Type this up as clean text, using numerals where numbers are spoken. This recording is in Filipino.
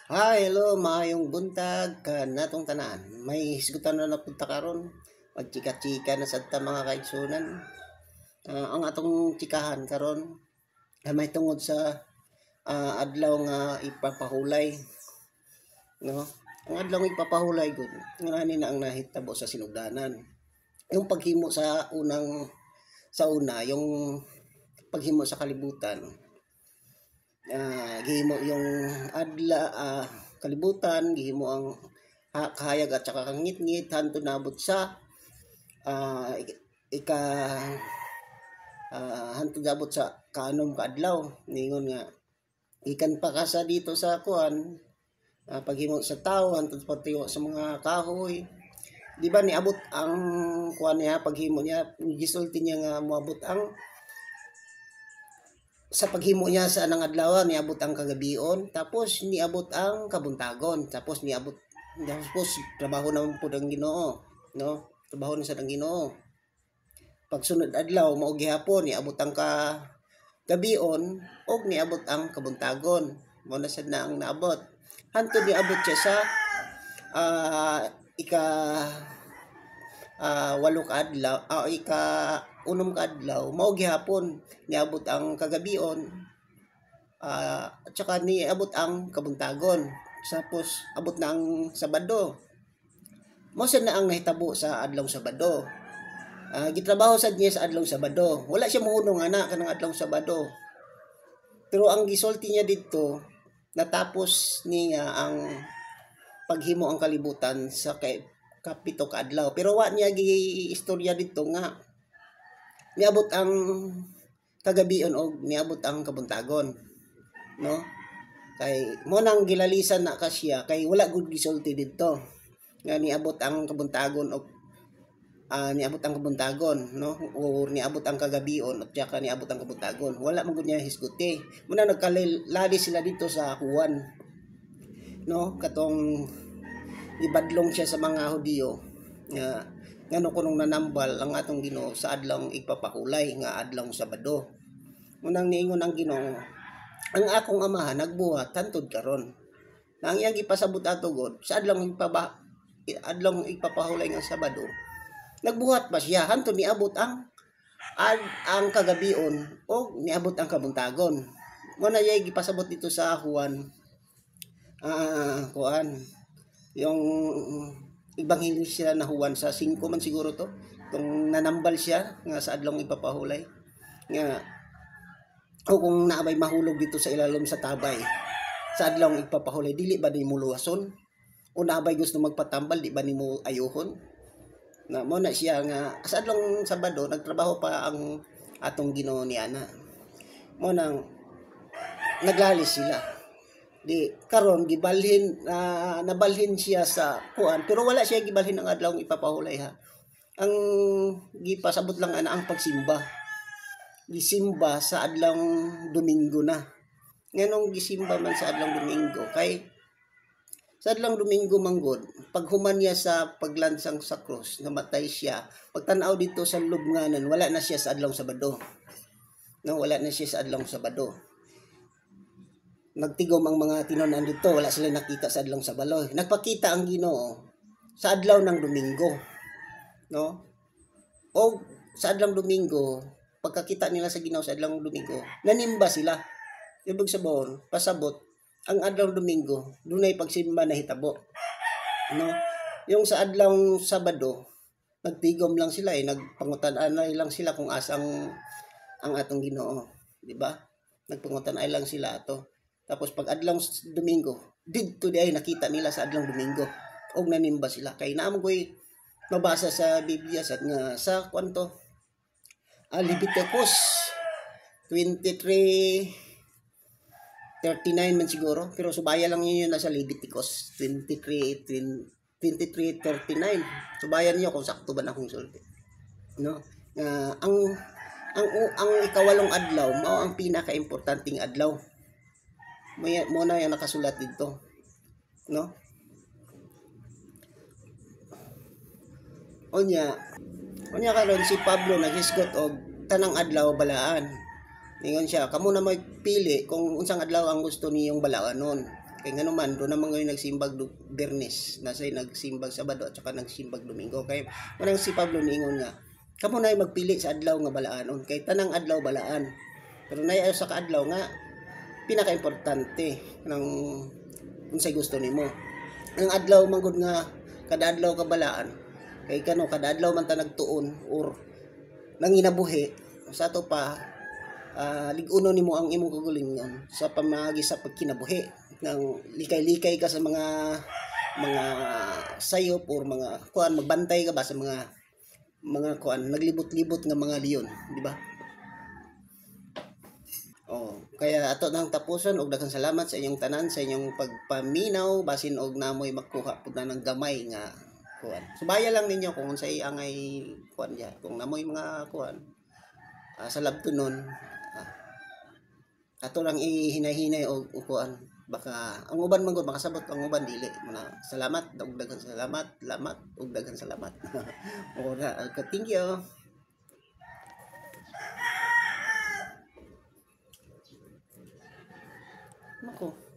Hi, hello, maayong buntag ka natong tanan. May hisgutan na napunta karon. Magchika-chika na sa mga kaigsunan. Ang atong chikahan karon ay may tungod sa adlaw nga ipapahulay, no? Ang adlaw nga ipapahulay gud, ngani na ang nahitabo sa sinugdanan. Yung paghimo sa una, yung paghimo sa kalibutan. Gihimo yung kalibutan, gihimo ang kahayag at saka kangit-ngit hanto nabot sa ah, ika hanto nabot sa kanom kaadlaw ningon nga ikan pa ka sa dito sa kuan, paghimo sa tao hanto pagtiyo sa mga kahoy, di ba niabot ang kuan niya paghimo niya, gisulti niya nga moabot ang sa paghimo niya sa anang adlaw niabot ang kagabion, tapos niabot ang kabuntagon, tapos trabaho naman po ng Ginoo, no? Trabaho na sa ng Ginoo. Pagsunod adlaw mao gihapon niabot ang gabion og niabot ang kabuntagon. Mao na sad na ang naabot. Hantod niabot siya sa ika walo ka adlaw, ika unom ka adlaw mao gihapon niabot ang kagabion, at saka niabot ang kabuntagon, tapos abot na ang Sabado. Mao sad na ang nahitabo sa adlaw Sabado. Gitrabaho sad niya sa adlaw Sabado, wala siya mohunong ana kanang adlaw Sabado, pero ang gisulti niya didto natapos niya ang paghimo ang kalibutan sa kapito ka adlaw, pero wa niya giistorya didto nga niabot ang kagabion og niabot ang kabuntagon, no? Kay mo nang gilalisan na kasya kay wala gud gisulti didto nga niabot ang kabuntagon og niabot ang kabuntagon, no? O niabot ang kagabion at saka niabot ang kabuntagon, wala man gud niya hisguti. Muna nagkalali sila dito sa Juan, no? Katong ibadlong siya sa mga Hudiyo nga ngano kunong nanambal ang atong Ginoo sa adlaw ipapahulay nga adlaw Sabado. Unang niingon ang Ginoo, ang akong amahan nagbuhat hantod karon. Na ang iyang gipasabot ato God sa adlaw ipapahulay nga Sabado. Nagbuhat ba siya hantod niabot ang kagabion o niabot ang kabuntagon. Mo na iyang gipasabot dito sa Juan kuan yung Ebanghelyo siya na Juan sa 5 man siguro to, kung nanambal siya nga sa adlaw ipapahulay nga o kung naabay mahulog dito sa ilalom sa tabay sa adlaw ipapahulay, dili ba nimo luwason o naabay gusto magpatambal, di ba nimo ayuhon na mo na siya nga sa adlaw Sabado nagtrabaho pa ang atong Ginoo niana. Mo nang naglalis sila di karon gibalhin, nabalhin siya sa kuan, pero wala siya gibalhin ang adlaw ipapahulay ha. Ang gipasabot lang ang pagsimba, gisimba sa adlaw Domingo na. Nganong gisimba man sa adlaw Domingo kay sa adlaw Domingo manggod paghuman niya sa paglansang sa krus namatay siya, pagtan-aw dito sa lubnganan wala na siya sa adlaw Sabado, no? Wala na siya sa adlaw Sabado. Nagtigom ang mga tinunan dito, wala sila nakita sa adlaw Sabado. Nagpakita ang Ginoo sa adlaw ng Domingo, no? O sa adlaw Domingo, pagkakita nila sa Ginoo sa adlaw Domingo, nanimba sila. Ibig sabihin, pasabot ang adlaw Domingo, dunay pagsimba na hitabo, no? Yung sa adlaw Sabado, nagtigom lang sila nagpangutan-anay lang sila kung asang ang atong Ginoo, di ba? Nagpangutan-anay lang sila ato. Tapos pag adlaw Domingo, didto di ay nakita nila sa adlaw Domingo og nanimba sila. Kay naamo koy mabasa sa Biblia sa kwanto Leviticus 23:39 man siguro, pero subaya lang yun nasa Leviticus 23:39. Subayan niyo kung sakto ba na akong sulti, no? Ang ikawalong adlaw mao ang pinaka-importanting adlaw. Mo na yung nakasulat dito, no? Unya karon si Pablo naghisgot og tanang adlaw balaan. Ningon siya, kamo na magpili kung unsang adlaw ang gusto niyong balaanon. kay ngano man do naman ngayon nagsimbag Biyernes, nasay nagsimbag Sabado at saka nagsimbag Domingo. Kay manang si Pablo niingon nga kamo nay magpili sa adlaw nga balaanon kay tanang adlaw balaan. Pero nay sa kaadlaw nga pinaka-importante ng unsay gusto nimo. Ang adlaw man gud nga kada adlaw ka balaan kay kano kada adlaw man ta nagtuon or nanginabuhi sa ato pa lig-uno nimo ang imong kagalingon sa pamagi sa pagkinabuhi nang likay-likay ka sa mga sayop or mga kuan magbantay ka ba sa mga kuan naglibot-libot nga mga leon, di ba? Oh, kaya ato nang tapuson og daghang salamat sa inyong tanan sa inyong pagpaminaw basin og namoy makuha pud na ng gamay nga kuan. Subaya lang ninyo kung unsay angay kuan diya. Kung namoy mga kuan sa labtunon ato lang ihinay-hinay og kuan. Baka ang uban man gud makasabot, ang uban dili. Salamat, og daghang salamat, og daghang salamat. Ora, thank you. Nako.